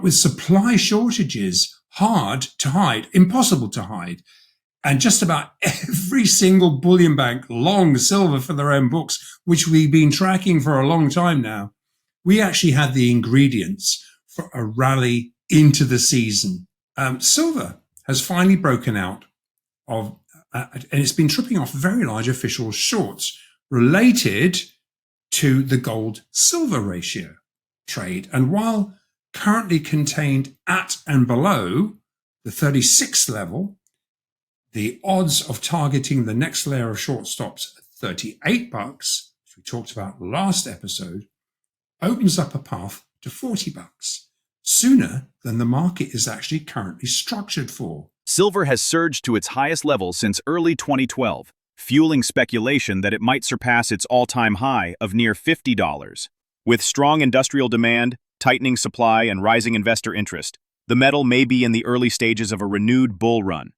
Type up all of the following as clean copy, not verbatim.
with supply shortages hard to hide, impossible to hide, and just about every single bullion bank long silver for their own books, which we've been tracking for a long time now, we actually had the ingredients for a rally into the season. Silver has finally broken out of, and it's been tripping off very large official shorts related to the gold-silver ratio trade. And while currently contained at and below the 36 level, the odds of targeting the next layer of short stops at 38 bucks, which we talked about last episode, opens up a path to 40 bucks sooner than the market is actually currently structured for. Silver has surged to its highest level since early 2012, fueling speculation that it might surpass its all-time high of near $50. With strong industrial demand, tightening supply, and rising investor interest, the metal may be in the early stages of a renewed bull run.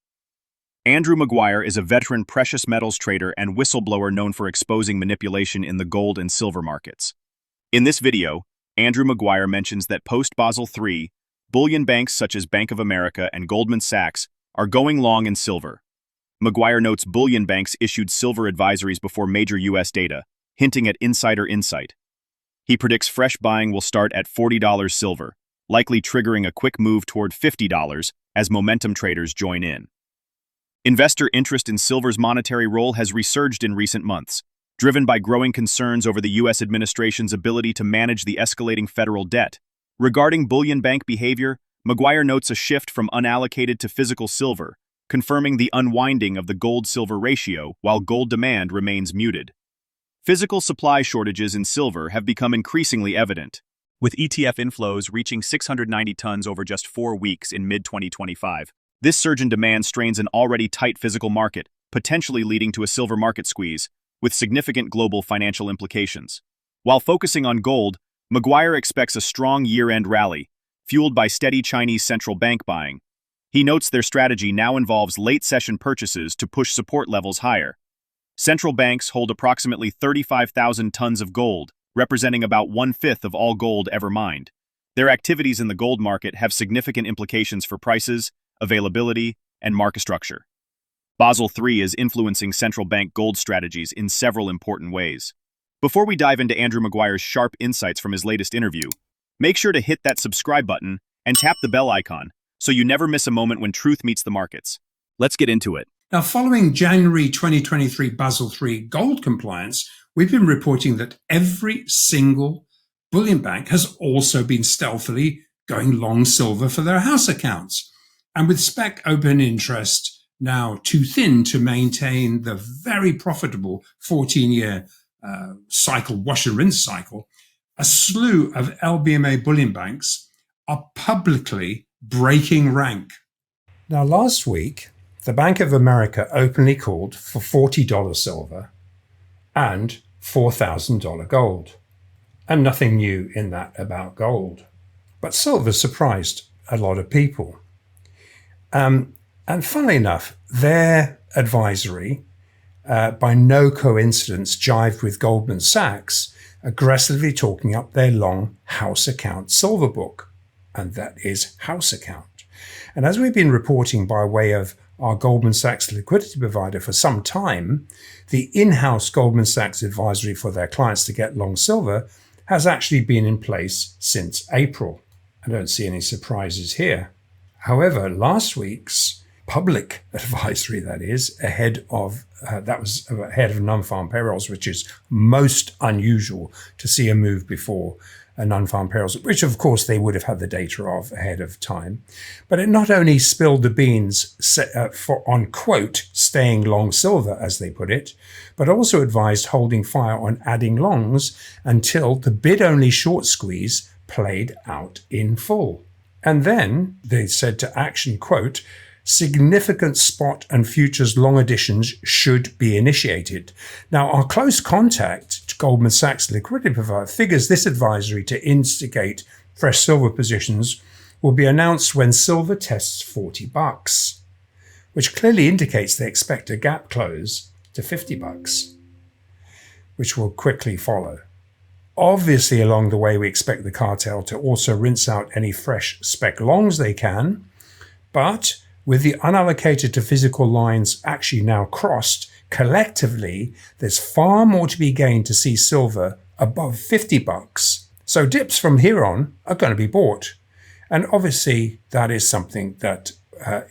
AndrewMaguire is a veteran precious metals trader and whistleblower known for exposing manipulation in the gold and silver markets. In this video, AndrewMaguire mentions that post-Basel III, bullion banks such as Bank of America and Goldman Sachs are going long in silver. Maguire notes bullion banks issued silver advisories before major U.S. data, hinting at insider insight. He predicts fresh buying will start at $40 silver, likely triggering a quick move toward $50 as momentum traders join in. Investor interest in silver's monetary role has resurged in recent months, driven by growing concerns over the U.S. administration's ability to manage the escalating federal debt. Regarding bullion bank behavior, Maguire notes a shift from unallocated to physical silver, confirming the unwinding of the gold-silver ratio while gold demand remains muted. Physical supply shortages in silver have become increasingly evident, with ETF inflows reaching 690 tons over just 4 weeks in mid-2025. This surge in demand strains an already tight physical market, potentially leading to a silver market squeeze, with significant global financial implications. While focusing on gold, Maguire expects a strong year-end rally, fueled by steady Chinese central bank buying. He notes their strategy now involves late-session purchases to push support levels higher. Central banks hold approximately 35,000 tons of gold, representing about 1/5 of all gold ever mined. Their activities in the gold market have significant implications for prices, availability, and market structure. Basel III is influencing central bank gold strategies in several important ways. Before we dive into AndrewMaguire's sharp insights from his latest interview, make sure to hit that subscribe button and tap the bell icon so you never miss a moment when truth meets the markets. Let's get into it. Now, following January 2023 Basel III gold compliance, we've been reporting that every single bullion bank has also been stealthily going long silver for their house accounts. And with spec open interest now too thin to maintain the very profitable 14-year cycle, wash and rinse cycle, a slew of LBMA bullion banks are publicly breaking rank. Now, last week, the Bank of America openly called for $40 silver and $4,000 gold. And nothing new in that about gold. But silver surprised a lot of people. And funnily enough, their advisory, by no coincidence, jived with Goldman Sachs, aggressively talking up their long house account silver book. And that is house account. And as we've been reporting by way of our Goldman Sachs liquidity provider for some time, the in-house Goldman Sachs advisory for their clients to get long silver has actually been in place since April. I don't see any surprises here. However, last week's public advisory, that is, ahead of non-farm payrolls, which is most unusual to see a move before a non-farm payrolls, which of course they would have had the data of ahead of time. But it not only spilled the beans on, quote, staying long silver, as they put it, but also advised holding fire on adding longs until the bid-only short squeeze played out in full. And then they said to action, quote, significant spot and futures long additions should be initiated. Now, our close contact, Goldman Sachs liquidity provider, figures this advisory to instigate fresh silver positions will be announced when silver tests 40 bucks, which clearly indicates they expect a gap close to 50 bucks, which will quickly follow. Obviously, along the way, we expect the cartel to also rinse out any fresh spec longs they can. But with the unallocated to physical lines actually now crossed, collectively, there's far more to be gained to see silver above $50. So dips from here on are going to be bought. And obviously, that is something that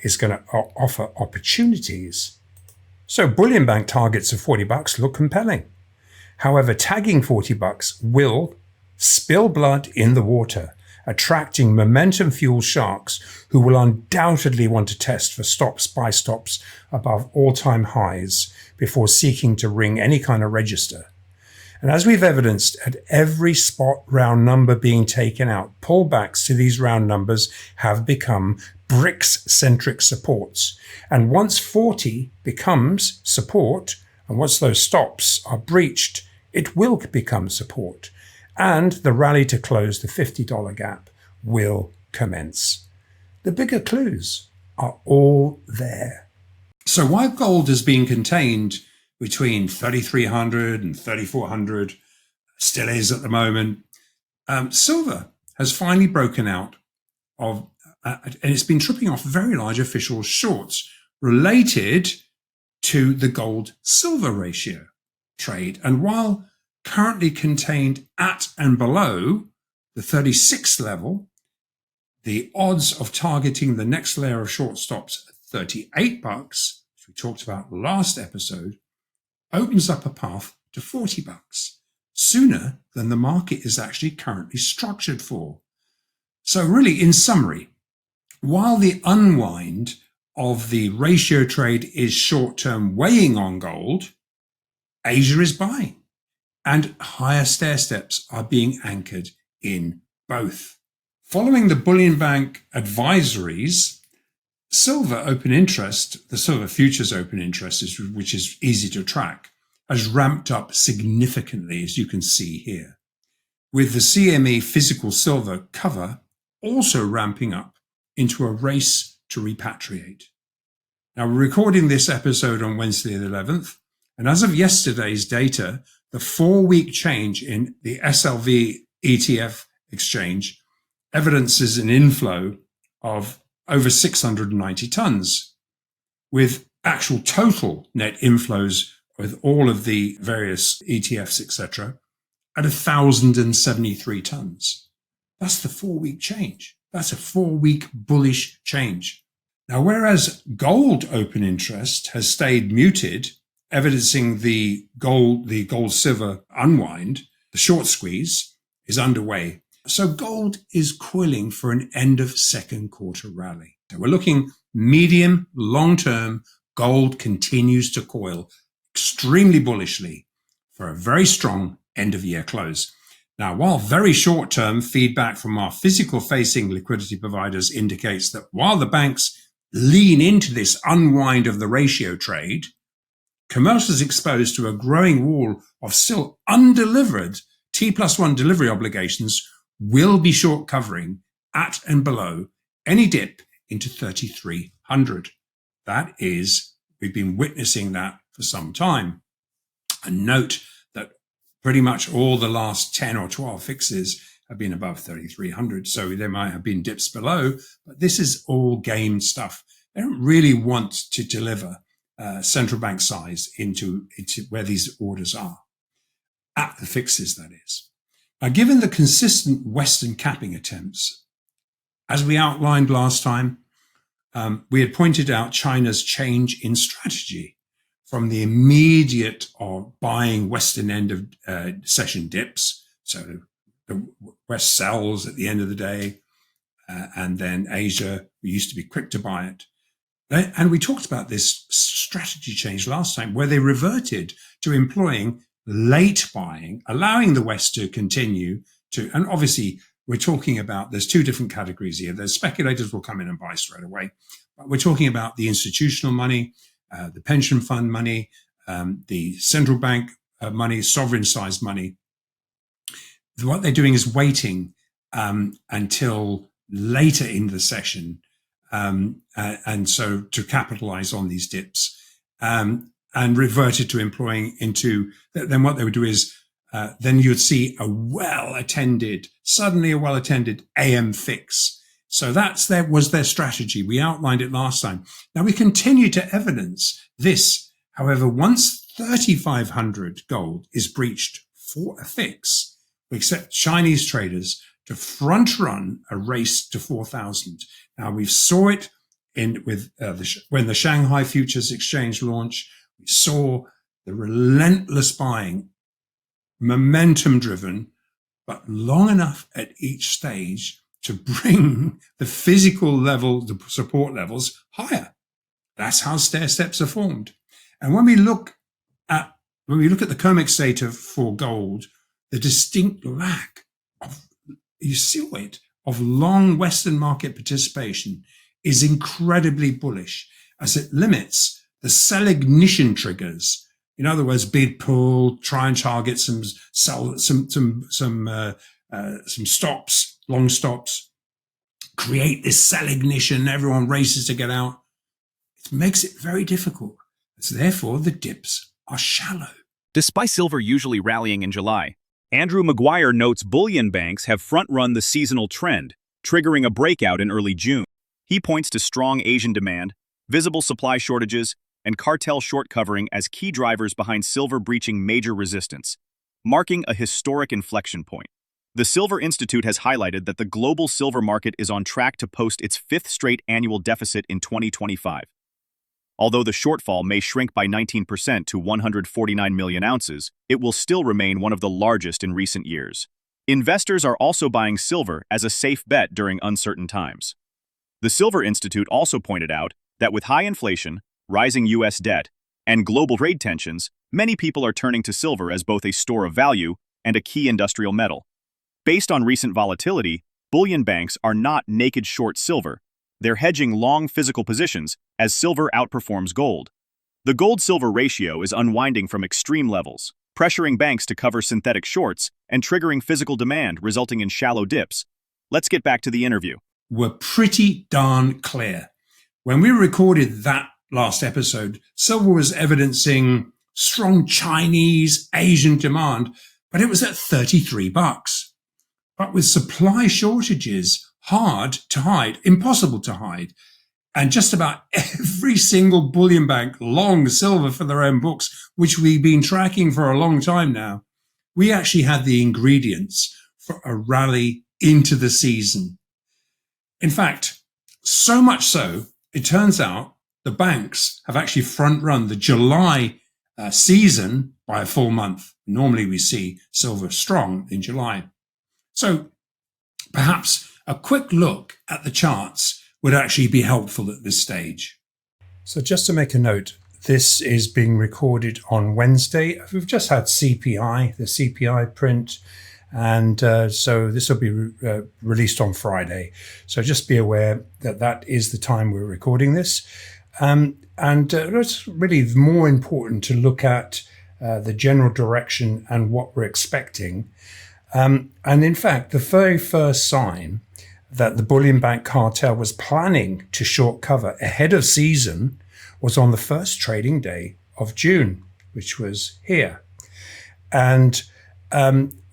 is going to offer opportunities. So Bullion Bank targets of $40 look compelling. However, tagging $40 will spill blood in the water, attracting momentum-fueled sharks who will undoubtedly want to test for buy stops above all-time highs before seeking to ring any kind of register. And as we've evidenced at every spot round number being taken out, pullbacks to these round numbers have become bricks-centric supports. And once 40 becomes support, and once those stops are breached, it will become support. And the rally to close the $50 gap will commence. The bigger clues are all there. So while gold has been contained between 3,300 and 3,400, still is at the moment, silver has finally broken out of, and it's been tripping off very large official shorts related to the gold-silver ratio trade. And while currently contained at and below the 36 level, the odds of targeting the next layer of short stops at $38, which we talked about last episode, opens up a path to $40 sooner than the market is actually currently structured for. So really, in summary, while the unwind of the ratio trade is short-term weighing on gold, Asia is buying, and higher stair steps are being anchored in both. Following the Bullion Bank advisories, silver open interest, the silver futures open interest, which is easy to track, has ramped up significantly, as you can see here, with the CME physical silver cover also ramping up into a race to repatriate. Now, we're recording this episode on Wednesday the 11th, and as of yesterday's data, the 4-week change in the SLV ETF exchange evidences an inflow of over 690 tons, with actual total net inflows with all of the various ETFs, etc., at 1,073 tons. That's the 4-week change. That's a 4-week bullish change. Now, whereas gold open interest has stayed muted, evidencing the gold-silver unwind, the short squeeze is underway. So gold is coiling for an end of second quarter rally. So we're looking medium, long-term. Gold continues to coil extremely bullishly for a very strong end of year close. Now, while very short-term feedback from our physical-facing liquidity providers indicates that while the banks lean into this unwind of the ratio trade, commercials exposed to a growing wall of still undelivered T+1 delivery obligations will be short covering at and below any dip into 3,300. That is, we've been witnessing that for some time. And note that pretty much all the last 10 or 12 fixes have been above 3,300. So there might have been dips below, but this is all game stuff. They don't really want to deliver central bank size into where these orders are, at the fixes, that is. Now, given the consistent Western capping attempts, as we outlined last time, we had pointed out China's change in strategy from the immediate buying Western end of session dips. So the West sells at the end of the day, and then Asia, we used to be quick to buy it. And we talked about this strategy change last time, where they reverted to employing late buying, allowing the West to continue to, and obviously we're talking about, there's two different categories here. There's speculators will come in and buy straight away, but we're talking about the institutional money, the pension fund money, the central bank money, sovereign sized money. What they're doing is waiting until later in the session, and so to capitalize on these dips, and reverted to employing into, then what they would do is then you'd see suddenly a well-attended AM fix. So that was their strategy. We outlined it last time. Now we continue to evidence this. However, once 3,500 gold is breached for a fix, we expect Chinese traders to front run a race to 4,000. Now we saw it when the Shanghai Futures Exchange launched. We saw the relentless buying, momentum driven, but long enough at each stage to bring the physical level, the support levels higher. That's how stair steps are formed. And when we look at the COMEX data for gold, the distinct lack of, you see it, of long Western market participation is incredibly bullish, as it limits the sell ignition triggers. In other words, bid pull, try and target some stops, long stops, create this sell ignition. Everyone races to get out. It makes it very difficult. So therefore, the dips are shallow. Despite silver usually rallying in July, AndrewMaguire notes bullion banks have front-run the seasonal trend, triggering a breakout in early June. He points to strong Asian demand, visible supply shortages, and cartel short covering as key drivers behind silver breaching major resistance, marking a historic inflection point. The Silver Institute has highlighted that the global silver market is on track to post its fifth straight annual deficit in 2025. Although the shortfall may shrink by 19% to 149 million ounces, it will still remain one of the largest in recent years. Investors are also buying silver as a safe bet during uncertain times. The Silver Institute also pointed out that with high inflation, rising U.S. debt, and global trade tensions, many people are turning to silver as both a store of value and a key industrial metal. Based on recent volatility, bullion banks are not naked short silver. They're hedging long physical positions as silver outperforms gold. The gold-silver ratio is unwinding from extreme levels, pressuring banks to cover synthetic shorts and triggering physical demand, resulting in shallow dips. Let's get back to the interview. We're pretty darn clear. When we recorded that last episode, silver was evidencing strong Chinese, Asian demand, but it was at $33. But with supply shortages hard to hide, impossible to hide, and just about every single bullion bank long silver for their own books, which we've been tracking for a long time now, we actually had the ingredients for a rally into the season. In fact, so much so, it turns out the banks have actually front-run the July season by a full month. Normally we see silver strong in July. So perhaps a quick look at the charts would actually be helpful at this stage. So just to make a note, this is being recorded on Wednesday. We've just had CPI, the CPI print, and so this will be released on Friday. So just be aware that that is the time we're recording this. And it's really more important to look at the general direction and what we're expecting. And in fact, the very first sign that the bullion bank cartel was planning to short cover ahead of season was on the first trading day of June, which was here. And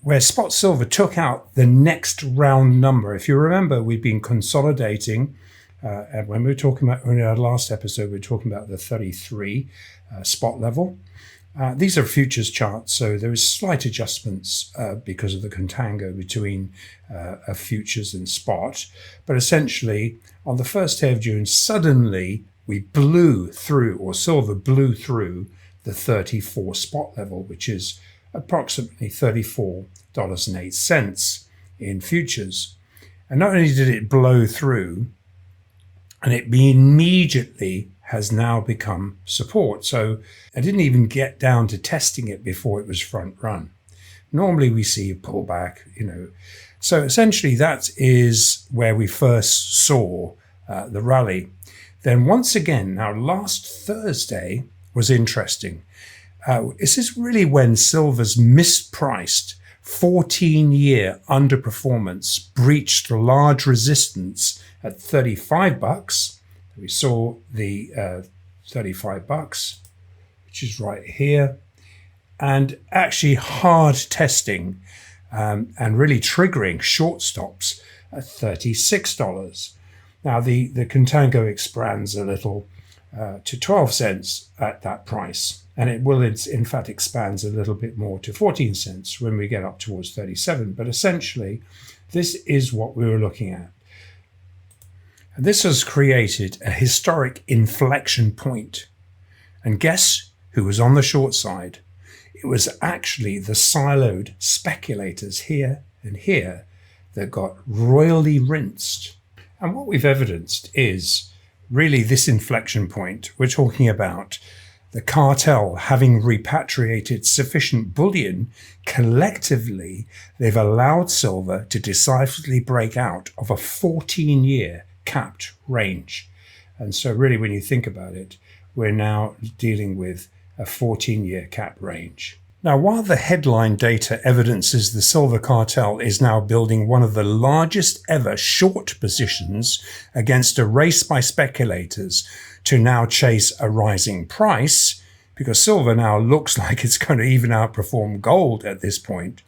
where spot silver took out the next round number. If you remember, we've been consolidating. And when we were talking about, in our last episode, we were talking about the 33 spot level. These are futures charts, so there is slight adjustments because of the contango between futures and spot. But essentially, on the first day of June, suddenly we blew through, or silver blew through, the 34 spot level, which is approximately $34.08 in futures. And not only did it blow through, and it immediately has now become support. So I didn't even get down to testing it before it was front run. Normally we see a pullback, So essentially that is where we first saw the rally. Then once again, now last Thursday was interesting. This is really when silver's mispriced 14-year underperformance breached large resistance at $35. We saw the $35, which is right here. and actually hard testing and really triggering short stops at $36. Now, the contango expands a little to 12 cents at that price, and it will in fact expands a little bit more to 14 cents when we get up towards 37. But essentially, this is what we were looking at. And this has created a historic inflection point. And guess who was on the short side? It was actually the siloed speculators here and here that got royally rinsed. And what we've evidenced is really this inflection point. We're talking about the cartel having repatriated sufficient bullion. Collectively, they've allowed silver to decisively break out of a 14-year capped range. And so really, when you think about it, we're now dealing with a 14-year cap range. Now, while the headline data evidences the silver cartel is now building one of the largest ever short positions against a race by speculators to now chase a rising price, because silver now looks like it's going to even outperform gold at this point.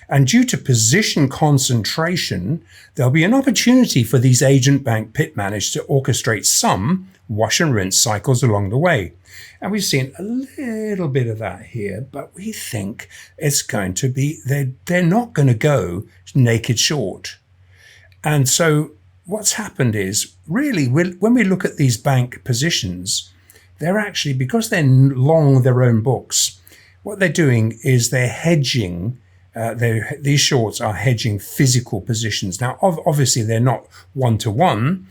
And due to position concentration, there'll be an opportunity for these agent bank pit managers to orchestrate some wash and rinse cycles along the way. And we've seen a little bit of that here, but we think it's going to be, they're not going to go naked short. And so what's happened is, really, when we look at these bank positions, they're actually, because they're long their own books, what they're doing is they're hedging. These shorts are hedging physical positions. Now, obviously, they're not one-to-one,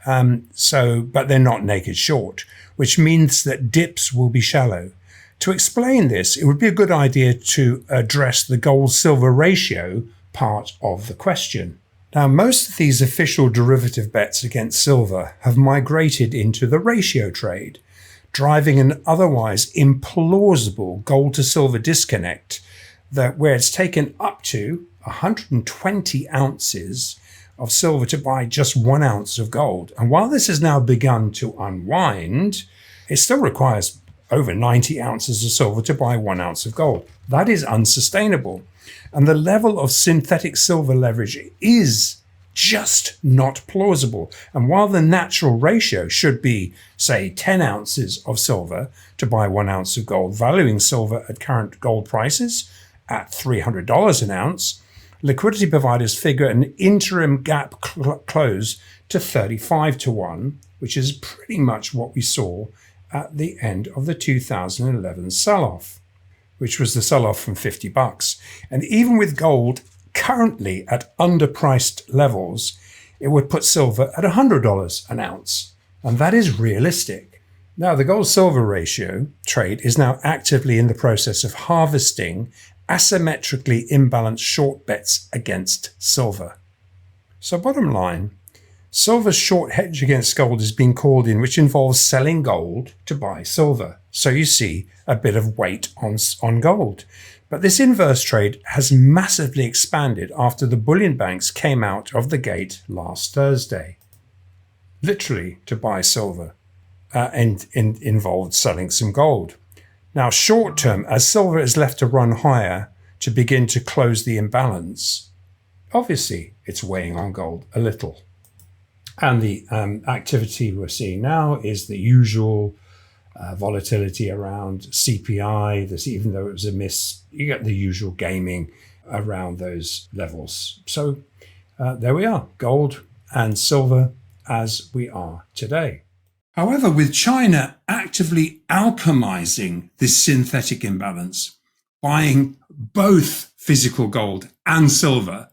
but they're not naked short, which means that dips will be shallow. To explain this, it would be a good idea to address the gold-silver ratio part of the question. Now, most of these official derivative bets against silver have migrated into the ratio trade, driving an otherwise implausible gold-to-silver disconnect where it's taken up to 120 ounces of silver to buy just 1 ounce of gold. And while this has now begun to unwind, it still requires over 90 ounces of silver to buy 1 ounce of gold. That is unsustainable. And the level of synthetic silver leverage is just not plausible. And while the natural ratio should be, say, 10 ounces of silver to buy 1 ounce of gold, valuing silver at current gold prices at $300 an ounce, liquidity providers figure an interim gap close to 35 to 1, which is pretty much what we saw at the end of the 2011 sell-off, which was the sell-off from $50. And even with gold currently at underpriced levels, it would put silver at $100 an ounce. And that is realistic. Now, the gold-silver ratio trade is now actively in the process of harvesting asymmetrically imbalanced short bets against silver. So bottom line, silver's short hedge against gold is being called in, which involves selling gold to buy silver. So you see a bit of weight on gold. But this inverse trade has massively expanded after the bullion banks came out of the gate last Thursday, literally to buy silver, and involved selling some gold. Now, short term, as silver is left to run higher to begin to close the imbalance, obviously it's weighing on gold a little. And the activity we're seeing now is the usual volatility around CPI. Even though it was a miss, you get the usual gaming around those levels. So there we are, gold and silver as we are today. However, with China actively alchemizing this synthetic imbalance, buying both physical gold and silver,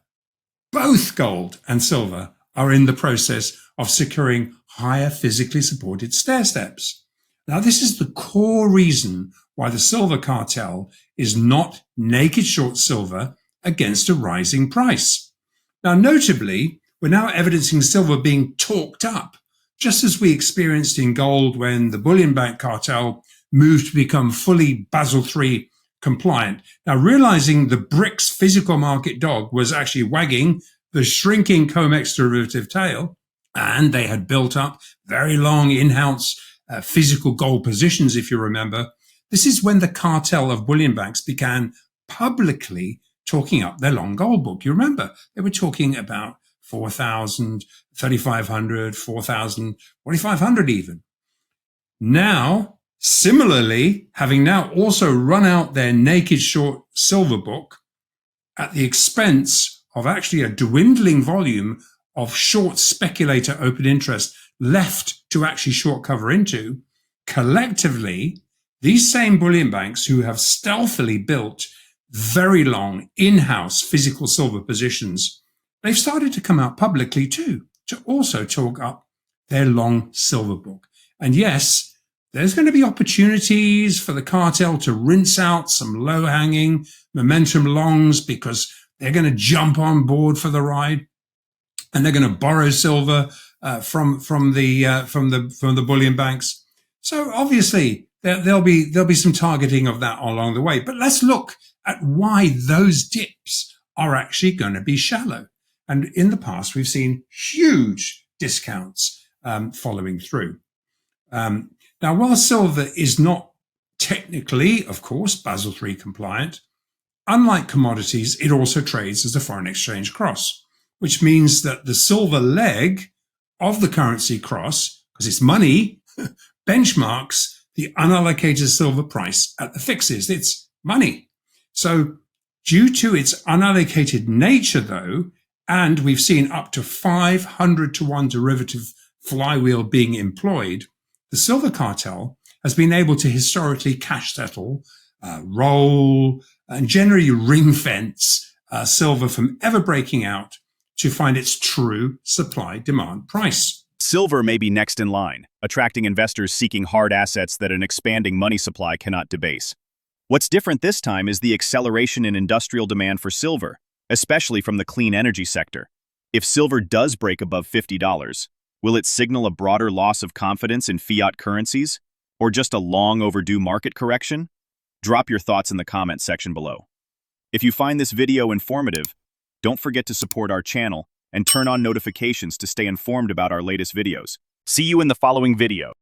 both gold and silver are in the process of securing higher physically supported stair steps. Now, this is the core reason why the silver cartel is not naked short silver against a rising price. Now, notably, we're now evidencing silver being talked up, just as we experienced in gold when the bullion bank cartel moved to become fully Basel III compliant. Now, realizing the BRICS physical market dog was actually wagging the shrinking COMEX derivative tail, and they had built up very long in-house physical gold positions, if you remember, This is when the cartel of bullion banks began publicly talking up their long gold book. You remember, they were talking about 4,000, 3,500, 4,000, 4,500 even. Now, similarly, having now also run out their naked short silver book at the expense of actually a dwindling volume of short speculator open interest left to actually short cover into, collectively, these same bullion banks who have stealthily built very long in-house physical silver positions, they've started to come out publicly too, to also talk up their long silver book. And yes, there's going to be opportunities for the cartel to rinse out some low-hanging momentum longs because they're going to jump on board for the ride, and they're going to borrow silver from the bullion banks. So obviously there'll be some targeting of that along the way. But let's look at why those dips are actually going to be shallow. And in the past, we've seen huge discounts following through. Now, while silver is not technically, of course, Basel III compliant, unlike commodities, it also trades as a foreign exchange cross, which means that the silver leg of the currency cross, because it's money, benchmarks the unallocated silver price at the fixes. It's money. So due to its unallocated nature, though, and we've seen up to 500 to 1 derivative flywheel being employed, the silver cartel has been able to historically cash settle, roll, and generally ring fence silver from ever breaking out to find its true supply-demand price. Silver may be next in line, attracting investors seeking hard assets that an expanding money supply cannot debase. What's different this time is the acceleration in industrial demand for silver, especially from the clean energy sector. If silver does break above $50, will it signal a broader loss of confidence in fiat currencies, or just a long overdue market correction? Drop your thoughts in the comments section below. If you find this video informative, don't forget to support our channel and turn on notifications to stay informed about our latest videos. See you in the following video.